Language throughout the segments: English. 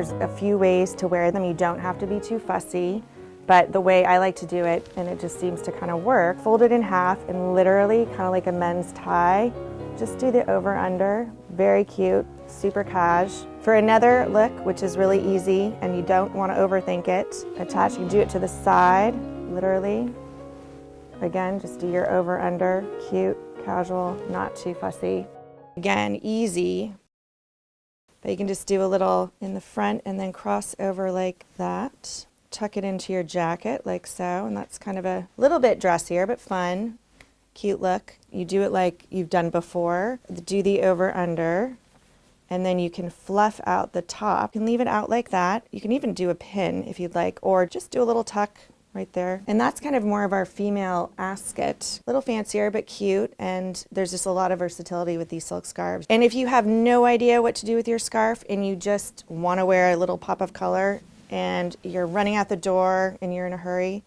There's a few ways to wear them. You don't have to be too fussy, but the way I like to do it, and it just seems to kind of work, fold it in half and literally kind of like a men's tie, just do the over-under. Very cute, super cash. For another look, which is really easy and you don't want to overthink it, attach, you can do it to the side, literally. Again, just do your over-under, cute, casual, not too fussy. Again, easy, but you can just do a little in the front and then cross over like that. Tuck it into your jacket like so, and that's kind of a little bit dressier, but fun, cute look. You do it like you've done before. Do the over-under, and then you can fluff out the top. You can leave it out like that. You can even do a pin if you'd like, or just do a little tuck right there. And that's kind of more of our female ascot. A little fancier, but cute, and there's just a lot of versatility with these silk scarves. And if you have no idea what to do with your scarf and you just want to wear a little pop of color and you're running out the door and you're in a hurry,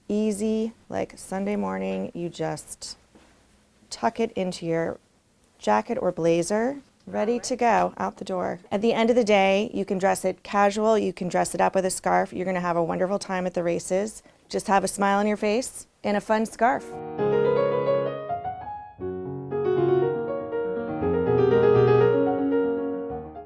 easy, like Sunday morning, you just tuck it into your jacket or blazer, ready to go out the door. At the end of the day, you can dress it casual, you can dress it up with a scarf. You're going to have a wonderful time at the races. Just have a smile on your face and a fun scarf.